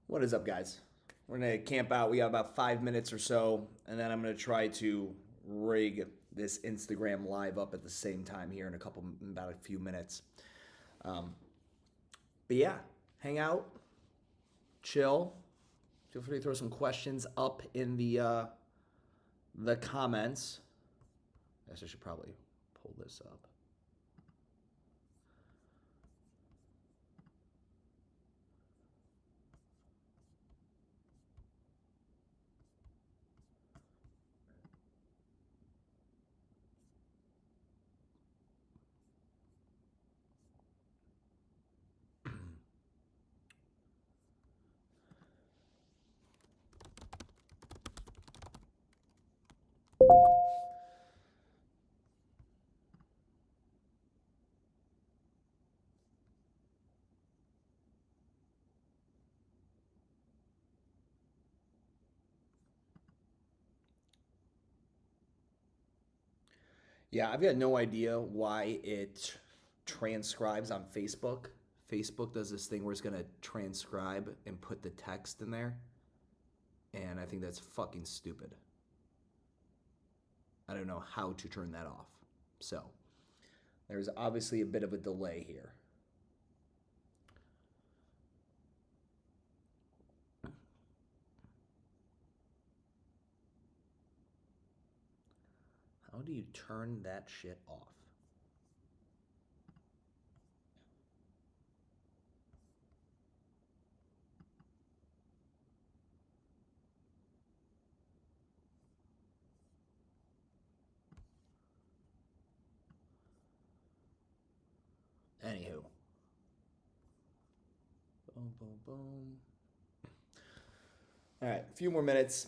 What is up, guys? We're going to camp out. We got about 5 minutes or so, and then I'm going to try to rig this Instagram live up at the same time here in about a few minutes. But yeah, hang out, chill. Feel free to throw some questions up in the comments. I guess I should probably pull this up. Yeah, I've got no idea why it transcribes on Facebook. Facebook does this thing where it's going to transcribe and put the text in there. And I think that's fucking stupid. I don't know how to turn that off. So, there's obviously a bit of a delay here. How do you turn that shit off? Anywho. Boom, boom, boom. All right, a few more minutes.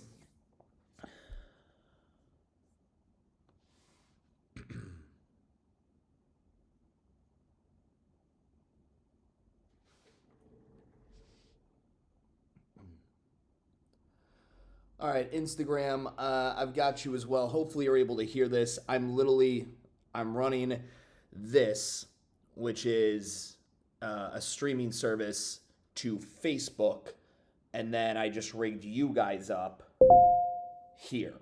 All right, Instagram, I've got you as well. Hopefully you're able to hear this. I'm running this, which is a streaming service to Facebook, and then I just rigged you guys up here.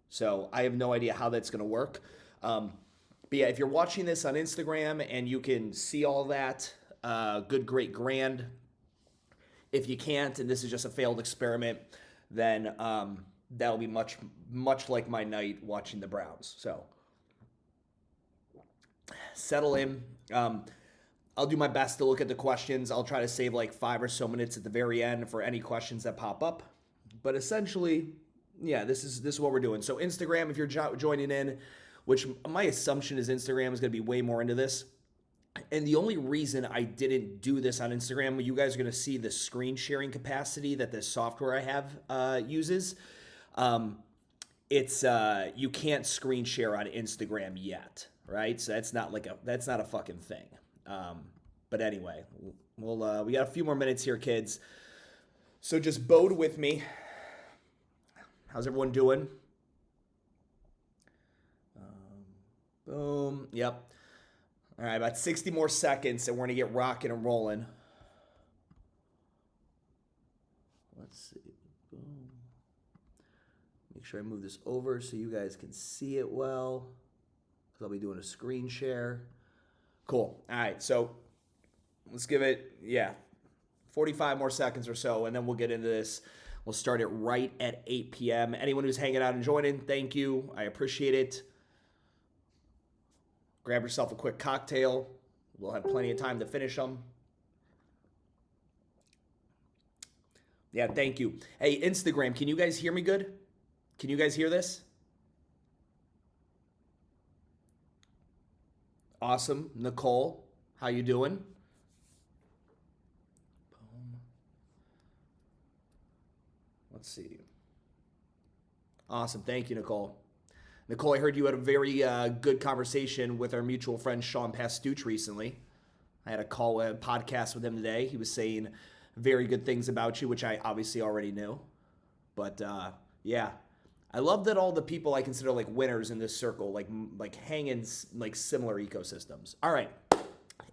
So I have no idea how that's going to work. But yeah, if you're watching this on Instagram and you can see all that, good, great, grand. If you can't, and this is just a failed experiment, then that'll be much like my night watching the Browns. So settle in. I'll do my best to look at the questions. I'll try to save like 5 or so minutes at the very end for any questions that pop up. But essentially, yeah, this is what we're doing. So Instagram, if you're joining in, which my assumption is Instagram is going to be way more into this. And the only reason I didn't do this on Instagram, you guys are going to see the screen sharing capacity that this software I have uses. It's you can't screen share on Instagram yet, right? So that's not a fucking thing. But anyway, we got a few more minutes here, kids. So just bode with me. How's everyone doing? Boom. Yep. All right, about 60 more seconds, and we're going to get rocking and rolling. Let's see. Boom. Make sure I move this over so you guys can see it well, because I'll be doing a screen share. Cool. All right, so let's give it, 45 more seconds or so, and then we'll get into this. We'll start it right at 8 p.m. Anyone who's hanging out and joining, thank you. I appreciate it. Grab yourself a quick cocktail. We'll have plenty of time to finish them. Yeah, thank you. Hey, Instagram, can you guys hear me good? Can you guys hear this? Awesome. Nicole, how you doing? Boom. Let's see. Awesome. Thank you, Nicole. Nicole, I heard you had a very good conversation with our mutual friend Sean Pastuch recently. I had a podcast with him today. He was saying very good things about you, which I obviously already knew. But yeah, I love that all the people I consider like winners in this circle like hang in like similar ecosystems. All right,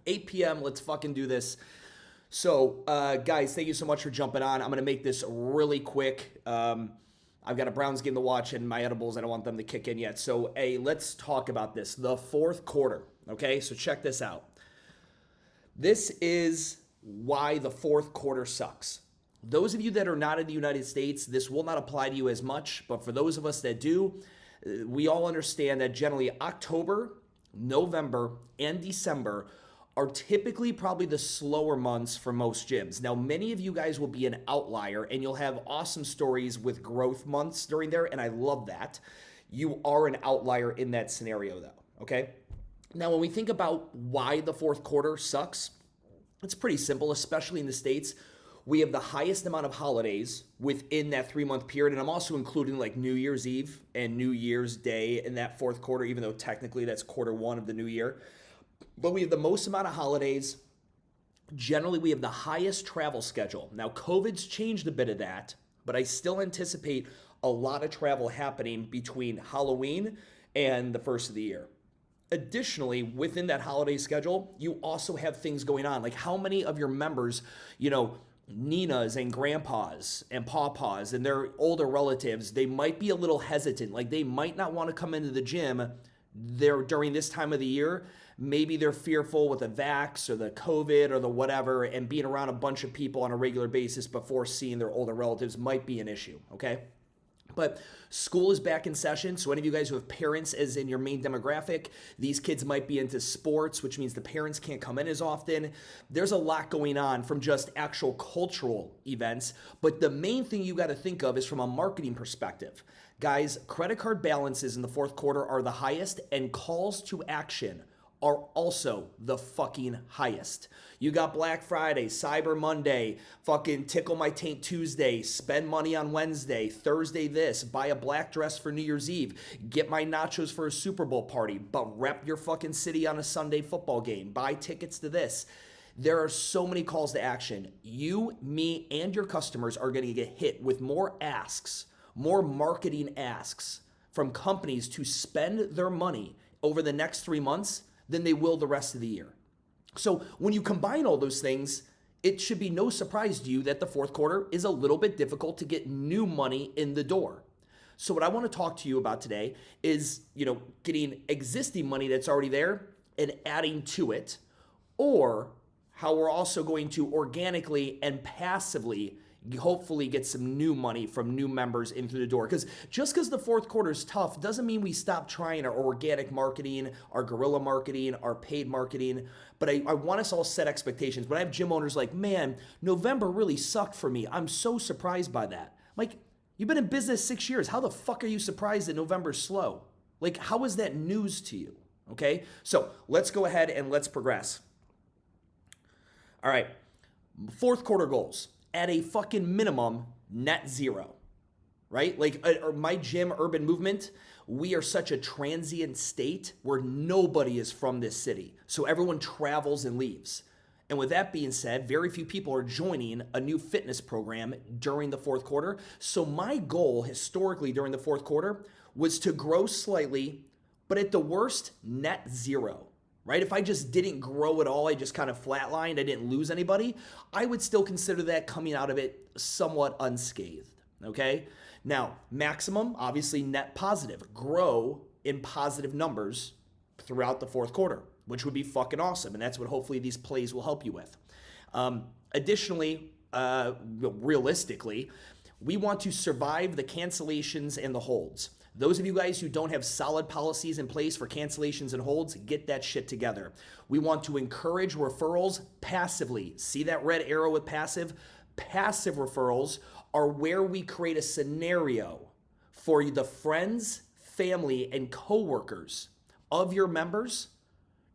8 p.m. Let's fucking do this. So, guys, thank you so much for jumping on. I'm going to make this really quick. I've got a Browns game to watch and my edibles. I don't want them to kick in yet. So, hey, let's talk about this. The fourth quarter. Okay, so check this out. This is why the fourth quarter sucks. Those of you that are not in the United States, this will not apply to you as much. But for those of us that do, we all understand that generally October, November, and December are typically probably the slower months for most gyms. Now, many of you guys will be an outlier and you'll have awesome stories with growth months during there, and I love that. You are an outlier in that scenario though, okay? Now, when we think about why the fourth quarter sucks, it's pretty simple, especially in the States. We have the highest amount of holidays within that 3-month period, and I'm also including like New Year's Eve and New Year's Day in that fourth quarter, even though technically that's quarter one of the new year. But we have the most amount of holidays. Generally, we have the highest travel schedule. Now, COVID's changed a bit of that, but I still anticipate a lot of travel happening between Halloween and the first of the year. Additionally, within that holiday schedule, you also have things going on. Like how many of your members, Ninas and grandpas and pawpaws and their older relatives, they might be a little hesitant. Like they might not want to come into the gym there during this time of the year. Maybe they're fearful with the vax or the COVID or the whatever, and being around a bunch of people on a regular basis before seeing their older relatives might be an issue, okay? But school is back in session, so any of you guys who have parents as in your main demographic, these kids might be into sports, which means the parents can't come in as often. There's a lot going on from just actual cultural events, but the main thing you got to think of is from a marketing perspective. Guys, credit card balances in the fourth quarter are the highest, and calls to action are also the fucking highest. You got Black Friday, Cyber Monday, fucking Tickle My Taint Tuesday, spend money on Wednesday, Thursday this, buy a black dress for New Year's Eve, get my nachos for a Super Bowl party, but rep your fucking city on a Sunday football game, buy tickets to this. There are so many calls to action. You, me, and your customers are gonna get hit with more asks, more marketing asks from companies to spend their money over the next 3 months than they will the rest of the year. So when you combine all those things, it should be no surprise to you that the fourth quarter is a little bit difficult to get new money in the door. So what I want to talk to you about today is, getting existing money that's already there and adding to it, or how we're also going to organically and passively hopefully get some new money from new members in through the door. Because just because the fourth quarter is tough doesn't mean we stop trying our organic marketing, our guerrilla marketing, our paid marketing. But I want us all set expectations. But I have gym owners like, man, November really sucked for me. I'm so surprised by that. Like, you've been in business 6 years. How the fuck are you surprised that November's slow? Like, how is that news to you? Okay, so let's go ahead and let's progress. All right, fourth quarter goals. At a fucking minimum, net zero, right? Like my gym, Urban Movement, we are such a transient state where nobody is from this city. So everyone travels and leaves. And with that being said, very few people are joining a new fitness program during the fourth quarter. So my goal historically during the fourth quarter was to grow slightly, but at the worst, net zero. Right? If I just didn't grow at all, I just kind of flatlined, I didn't lose anybody, I would still consider that coming out of it somewhat unscathed, okay? Now, maximum, obviously net positive. Grow in positive numbers throughout the fourth quarter, which would be fucking awesome, and that's what hopefully these plays will help you with. Additionally, realistically, we want to survive the cancellations and the holds. Those of you guys who don't have solid policies in place for cancellations and holds, get that shit together. We want to encourage referrals passively. See that red arrow with passive? Passive referrals are where we create a scenario for the friends, family, and coworkers of your members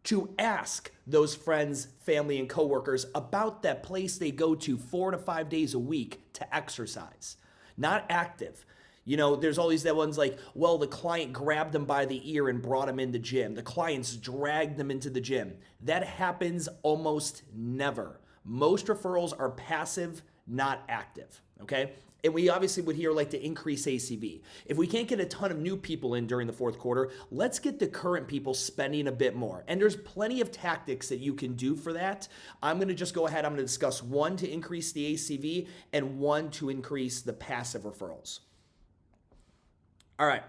to ask those friends, family, and coworkers about that place they go to 4 to 5 days a week to exercise. Not active. There's always that ones like, well, the client grabbed them by the ear and brought them in the gym. The clients dragged them into the gym. That happens almost never. Most referrals are passive, not active, okay? And we obviously would here like to increase ACV. If we can't get a ton of new people in during the fourth quarter, let's get the current people spending a bit more. And there's plenty of tactics that you can do for that. I'm going to just go ahead. I'm going to discuss one to increase the ACV and one to increase the passive referrals. All right.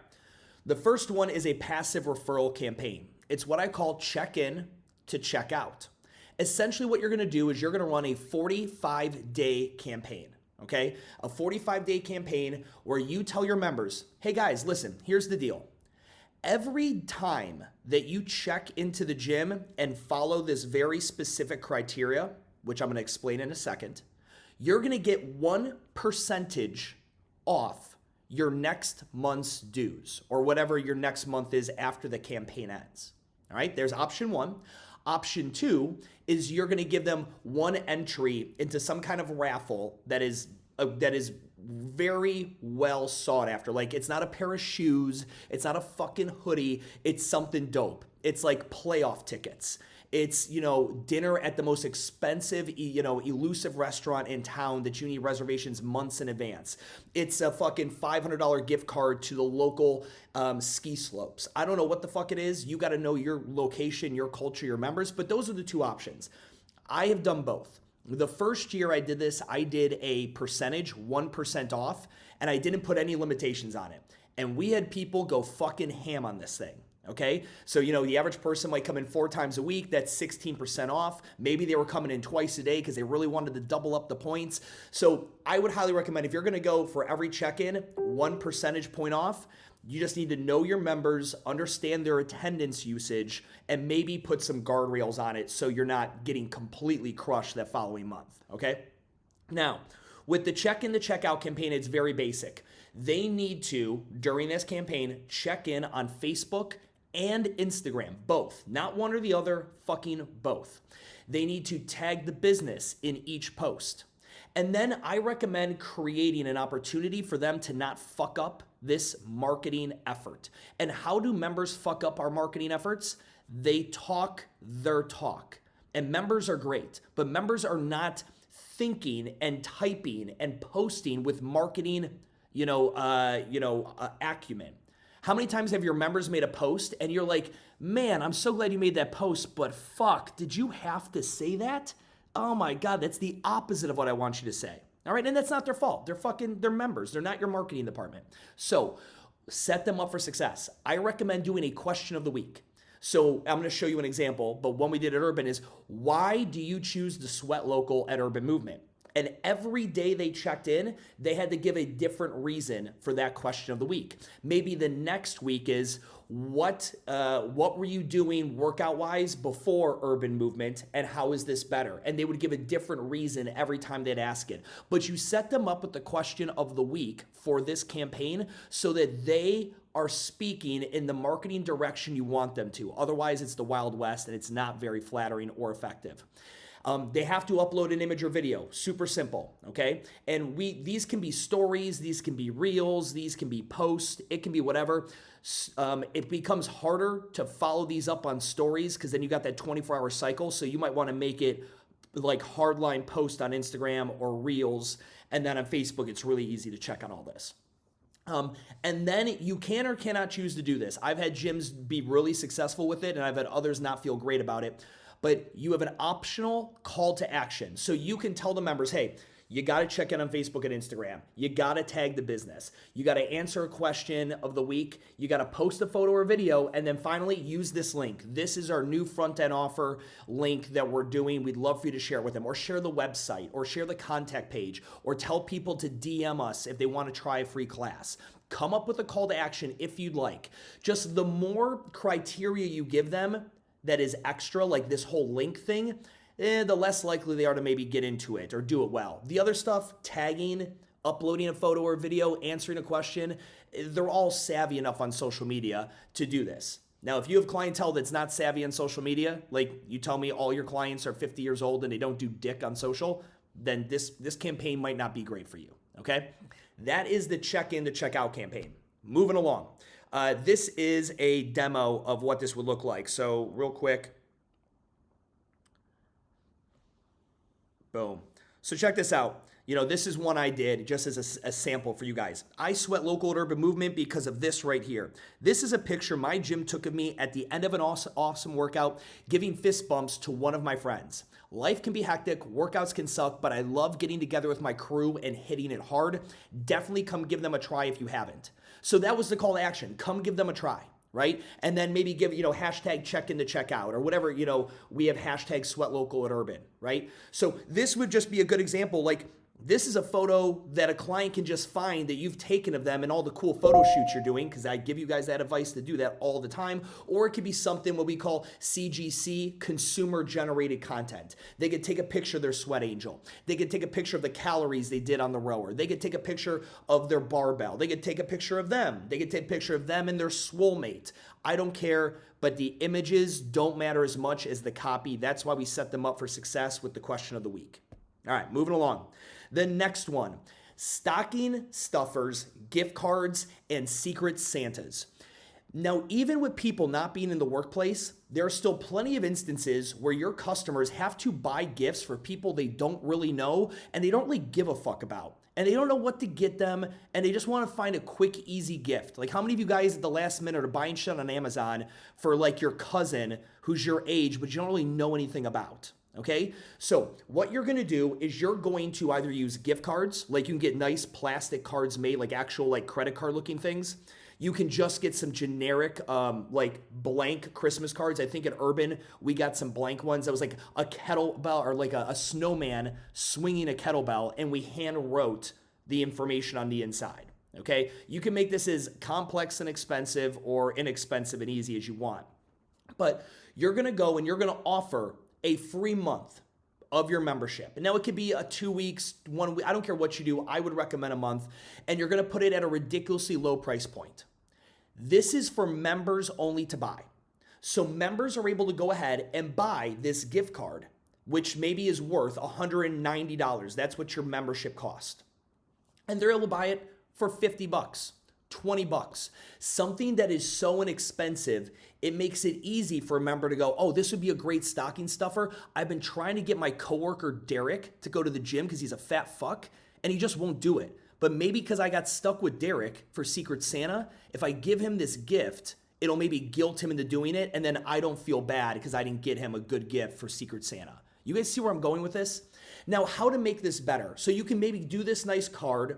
The first one is a passive referral campaign. It's what I call check in to check out. Essentially what you're going to do is you're going to run a 45-day campaign, okay? A 45-day campaign where you tell your members, hey guys, listen, here's the deal. Every time that you check into the gym and follow this very specific criteria, which I'm going to explain in a second, you're going to get 1% off your next month's dues or whatever your next month is after the campaign ends. All right, there's option one. Option two is you're going to give them one entry into some kind of raffle that is very well sought after. Like, it's not a pair of shoes, it's not a fucking hoodie, it's something dope. It's like playoff tickets. It's, dinner at the most expensive, elusive restaurant in town that you need reservations months in advance. It's a fucking $500 gift card to the local ski slopes. I don't know what the fuck it is. You got to know your location, your culture, your members, but those are the two options. I have done both. The first year I did this, I did a percentage, 1% off, and I didn't put any limitations on it. And we had people go fucking ham on this thing. Okay, so the average person might come in 4 times a week. That's 16% off. Maybe they were coming in twice a day because they really wanted to double up the points. So I would highly recommend, if you're going to go for every check-in, 1 percentage point off, you just need to know your members, understand their attendance usage, and maybe put some guardrails on it so you're not getting completely crushed that following month. Okay, now with the check-in to check-out campaign, it's very basic. They need to, during this campaign, check in on Facebook and Instagram, both, not one or the other, fucking both. They need to tag the business in each post. And then I recommend creating an opportunity for them to not fuck up this marketing effort. And how do members fuck up our marketing efforts? They talk their talk. And members are great, but members are not thinking and typing and posting with marketing, acumen. How many times have your members made a post and you're like, man, I'm so glad you made that post, but fuck, did you have to say that? Oh my God, that's the opposite of what I want you to say. All right, and that's not their fault. They're members. They're not your marketing department. So set them up for success. I recommend doing a question of the week. So I'm going to show you an example, but one we did at Urban is, why do you choose the Sweat Local at Urban Movement? And every day they checked in, they had to give a different reason for that question of the week. Maybe the next week is, what were you doing workout-wise before Urban Movement, and how is this better? And they would give a different reason every time they'd ask it. But you set them up with the question of the week for this campaign so that they are speaking in the marketing direction you want them to. Otherwise, it's the Wild West, and it's not very flattering or effective. They have to upload an image or video. Super simple, okay? And these can be stories, these can be reels, these can be posts, it can be whatever. It becomes harder to follow these up on stories because then you got that 24-hour cycle. So you might want to make it like hardline post on Instagram or reels. And then on Facebook, it's really easy to check on all this. And then you can or cannot choose to do this. I've had gyms be really successful with it, and I've had others not feel great about it. But you have an optional call to action. So you can tell the members, hey, you got to check in on Facebook and Instagram. You got to tag the business. You got to answer a question of the week. You got to post a photo or video. And then finally, use this link. This is our new front-end offer link that we're doing. We'd love for you to share with them, or share the website, or share the contact page, or tell people to DM us if they want to try a free class. Come up with a call to action if you'd like. Just the more criteria you give them that is extra, like this whole link thing, the less likely they are to maybe get into it or do it well. The other stuff, tagging, uploading a photo or video, answering a question, they're all savvy enough on social media to do this. Now, if you have clientele that's not savvy on social media, like you tell me all your clients are 50 years old and they don't do dick on social, then this campaign might not be great for you, okay? That is the check-in to check-out campaign. Moving along. This is a demo of what this would look like. So real quick. Boom. So check this out. This is one I did just as a sample for you guys. I sweat local and urban movement because of this right here. This is a picture my gym took of me at the end of an awesome workout, giving fist bumps to one of my friends. Life can be hectic, workouts can suck, but I love getting together with my crew and hitting it hard. Definitely come give them a try if you haven't. So that was the call to action. Come give them a try. Right? And then maybe give, hashtag check in to check out or whatever, we have hashtag sweat local and urban, right? So this would just be a good example. Like this is a photo that a client can just find that you've taken of them and all the cool photo shoots you're doing, because I give you guys that advice to do that all the time. Or it could be something what we call CGC, consumer generated content. They could take a picture of their sweat angel. They could take a picture of the calories they did on the rower. They could take a picture of their barbell. They could take a picture of them. They could take a picture of them and their swole mate. I don't care, but the images don't matter as much as the copy. That's why we set them up for success with the question of the week. All right, moving along. The next one, stocking stuffers, gift cards, and secret Santas. Now, even with people not being in the workplace, there are still plenty of instances where your customers have to buy gifts for people they don't really know and they don't really give a fuck about. And they don't know what to get them, and they just want to find a quick, easy gift. Like how many of you guys at the last minute are buying shit on Amazon for like your cousin who's your age, but you don't really know anything about? Okay, so what you're gonna do is you're going to either use gift cards, like you can get nice plastic cards made, like actual like credit card looking things. You can just get some generic like blank Christmas cards. I think at Urban, we got some blank ones that was like a kettlebell or like a snowman swinging a kettlebell, and we hand wrote the information on the inside. Okay, you can make this as complex and expensive or inexpensive and easy as you want. But you're gonna go and you're gonna offer a free month of your membership. And now it could be a 2 weeks, 1 week. I don't care what you do. I would recommend a month. And you're going to put it at a ridiculously low price point. This is for members only to buy. So members are able to go ahead and buy this gift card, which maybe is worth $190. That's what your membership cost. And they're able to buy it for $50. $20, something that is so inexpensive, it makes it easy for a member to go, oh, this would be a great stocking stuffer. I've been trying to get my coworker Derek to go to the gym because he's a fat fuck and he just won't do it. But maybe because I got stuck with Derek for Secret Santa, if I give him this gift, it'll maybe guilt him into doing it, and then I don't feel bad because I didn't get him a good gift for Secret Santa. You guys see where I'm going with this? Now, how to make this better. So you can maybe do this nice card,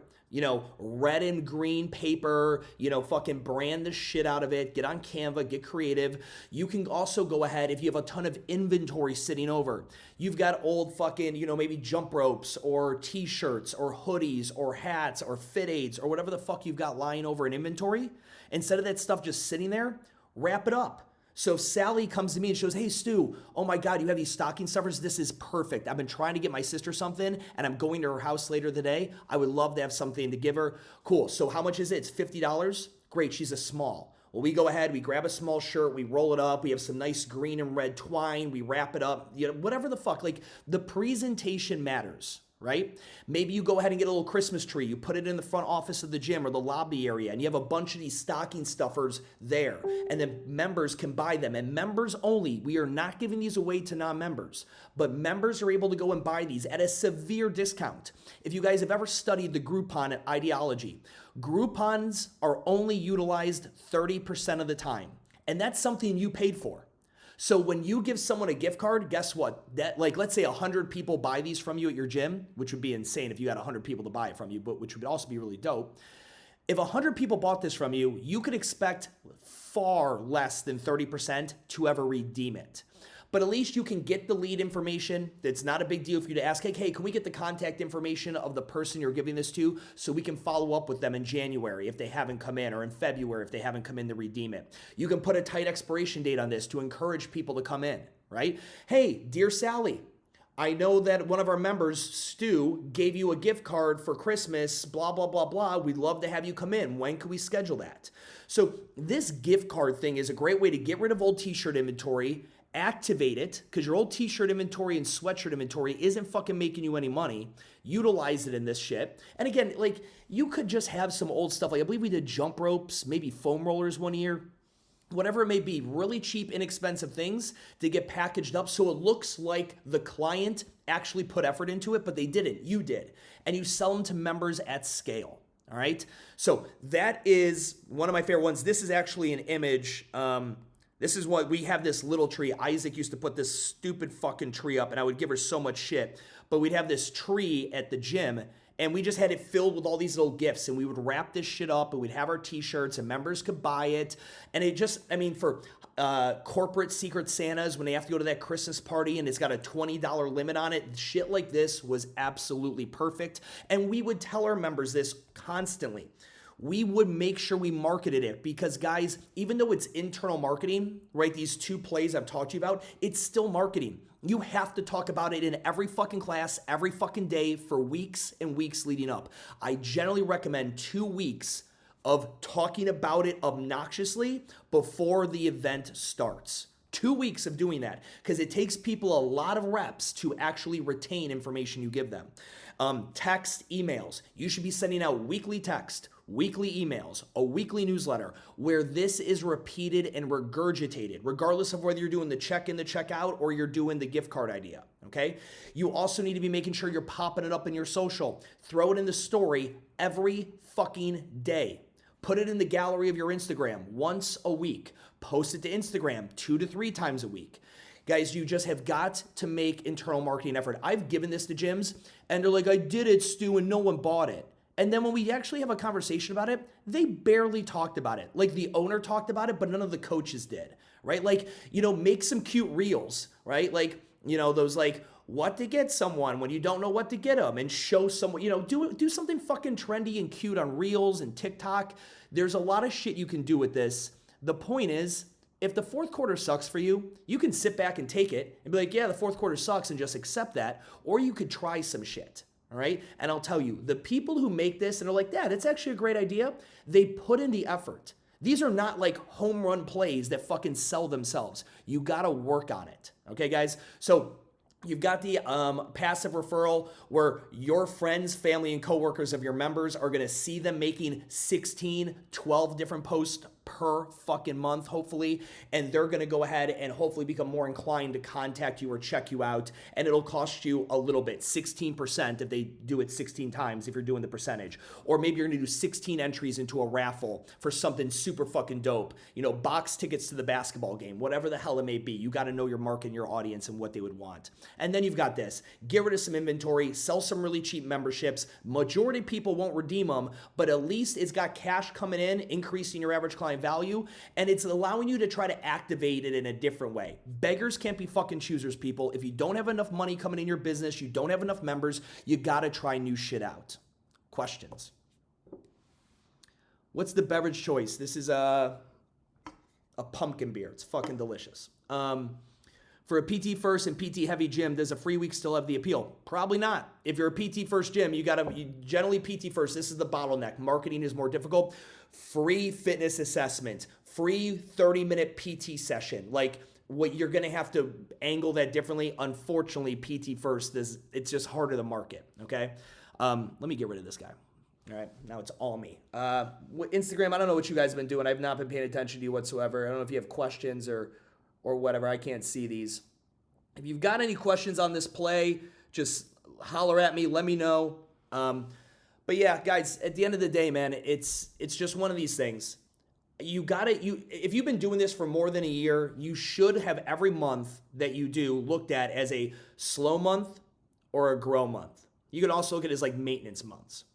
red and green paper, fucking brand the shit out of it, get on Canva, get creative. You can also go ahead, if you have a ton of inventory sitting over, you've got old fucking, maybe jump ropes or t-shirts or hoodies or hats or fit aids or whatever the fuck you've got lying over in inventory. Instead of that stuff just sitting there, wrap it up. So if Sally comes to me and she goes, hey, Stu, oh my God, you have these stocking stuffers? This is perfect. I've been trying to get my sister something and I'm going to her house later today. I would love to have something to give her. Cool. So how much is it? It's $50. Great. She's a small. Well, we go ahead, we grab a small shirt, we roll it up, we have some nice green and red twine, we wrap it up, whatever the fuck. Like the presentation matters. Right? Maybe you go ahead and get a little Christmas tree. You put it in the front office of the gym or the lobby area, and you have a bunch of these stocking stuffers there, and then members can buy them. And members only. We are not giving these away to non-members, but members are able to go and buy these at a severe discount. If you guys have ever studied the Groupon ideology, Groupons are only utilized 30% of the time, and that's something you paid for. So when you give someone a gift card, guess what? That, like, let's say 100 people buy these from you at your gym, which would be insane if you had 100 people to buy it from you, but which would also be really dope. If 100 people bought this from you, you could expect far less than 30% to ever redeem it. But at least you can get the lead information. It's not a big deal for you to ask, hey, can we get the contact information of the person you're giving this to so we can follow up with them in January if they haven't come in, or in February if they haven't come in to redeem it. You can put a tight expiration date on this to encourage people to come in, right? Hey, dear Sally, I know that one of our members, Stu, gave you a gift card for Christmas, blah, blah, blah, blah. We'd love to have you come in. When can we schedule that? So this gift card thing is a great way to get rid of old t-shirt inventory, activate it, because your old t-shirt inventory and sweatshirt inventory isn't fucking making you any money. Utilize it in this shit. And again, like, you could just have some old stuff. Like, I believe we did jump ropes, maybe foam rollers one year. whatever it may be, really cheap, inexpensive things to get packaged up so it looks like the client actually put effort into it, but they didn't. You did. And you sell them to members at scale. All right. So that is one of my favorite ones. This is actually an image. This is what we have, this little tree. Isaac used to put this stupid fucking tree up, and I would give her so much shit. But we'd have this tree at the gym, and we just had it filled with all these little gifts, and we would wrap this shit up, and we'd have our t-shirts, and members could buy it. And it just, I mean, for corporate Secret Santas, when they have to go to that Christmas party and it's got a $20 limit on it, shit like this was absolutely perfect. And we would tell our members this constantly. We would make sure we marketed it because, guys, even though it's internal marketing, right, these 2 plays I've talked to you about, it's still marketing. You have to talk about it in every fucking class, every fucking day for weeks and weeks leading up. I generally recommend 2 weeks of talking about it obnoxiously before the event starts. 2 weeks of doing that because it takes people a lot of reps to actually retain information you give them. Text, emails. You should be sending out weekly text, weekly emails, a weekly newsletter where this is repeated and regurgitated, regardless of whether you're doing the check-in, the checkout, or you're doing the gift card idea, okay? You also need to be making sure you're popping it up in your social. Throw it in the story every fucking day. Put it in the gallery of your Instagram once a week. Post it to Instagram 2 to 3 times a week. Guys, you just have got to make internal marketing effort. I've given this to gyms, and they're like, I did it, Stu, and no one bought it. And then when we actually have a conversation about it, they barely talked about it. Like the owner talked about it, but none of the coaches did, right? Like, make some cute reels, right? Like, those like, what to get someone when you don't know what to get them, and show someone, do something fucking trendy and cute on Reels and TikTok. There's a lot of shit you can do with this. The point is, if the fourth quarter sucks for you, you can sit back and take it and be like, yeah, the fourth quarter sucks, and just accept that. Or you could try some shit, all right? And I'll tell you, the people who make this and are like, yeah, that's actually a great idea, they put in the effort. These are not like home run plays that fucking sell themselves. You gotta work on it, okay, guys? So you've got the passive referral where your friends, family, and coworkers of your members are going to see them making 16, 12 different posts per fucking month, hopefully, and they're going to go ahead and hopefully become more inclined to contact you or check you out, and it'll cost you a little bit, 16% if they do it 16 times if you're doing the percentage. Or maybe you're going to do 16 entries into a raffle for something super fucking dope, box tickets to the basketball game, whatever the hell it may be. You got to know your market and your audience and what they would want. And then you've got this. Get rid of some inventory, sell some really cheap memberships. Majority of people won't redeem them, but at least it's got cash coming in, increasing your average client value, and it's allowing you to try to activate it in a different way. Beggars can't be fucking choosers, people. If you don't have enough money coming in your business, you don't have enough members, you got to try new shit out. Questions? What's the beverage choice? This is a pumpkin beer. It's fucking delicious. For a PT first and PT heavy gym, does a free week still have the appeal? Probably not. If you're a PT first gym, you generally PT first. This is the bottleneck. Marketing is more difficult. Free fitness assessment, free 30-minute PT session. Like, what you're going to have to angle that differently. Unfortunately, PT first, it's just harder to market, okay? Let me get rid of this guy. All right, now it's all me. Instagram, I don't know what you guys have been doing. I've not been paying attention to you whatsoever. I don't know if you have questions or whatever. I can't see these. If you've got any questions on this play, just holler at me. Let me know. But yeah, guys, at the end of the day, man, it's just one of these things. If you've been doing this for more than a year, you should have every month that you do looked at as a slow month or a grow month. You could also look at it as like maintenance months.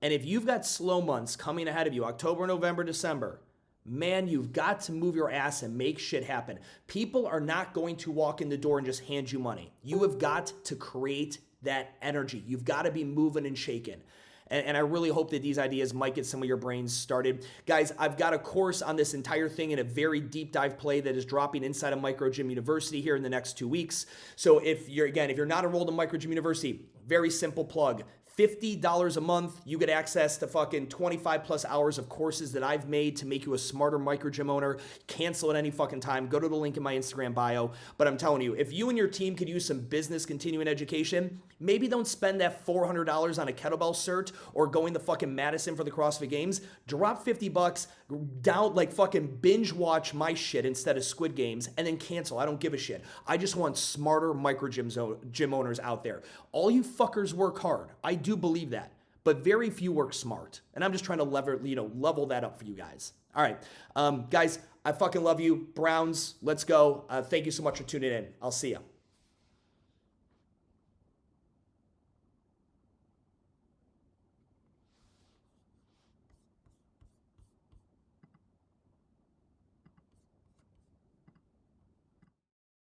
And if you've got slow months coming ahead of you, October, November, December, man, you've got to move your ass and make shit happen. People are not going to walk in the door and just hand you money. You have got to create that energy. You've got to be moving and shaking. And I really hope that these ideas might get some of your brains started. Guys, I've got a course on this entire thing in a very deep dive play that is dropping inside of Micro Gym University here in the next 2 weeks. So if you're not enrolled in Micro Gym University, very simple plug. $50 a month, you get access to fucking 25 plus hours of courses that I've made to make you a smarter micro gym owner. Cancel at any fucking time. Go to the link in my Instagram bio. But I'm telling you, if you and your team could use some business continuing education, maybe don't spend that $400 on a kettlebell cert or going to fucking Madison for the CrossFit Games. Drop 50 bucks, down like fucking binge watch my shit instead of Squid Games, and then cancel. I don't give a shit. I just want smarter micro gym owners out there. All you fuckers work hard. I do believe that, but very few work smart. And I'm just trying to level that up for you guys. All right, guys, I fucking love you. Browns, let's go. Thank you so much for tuning in. I'll see you.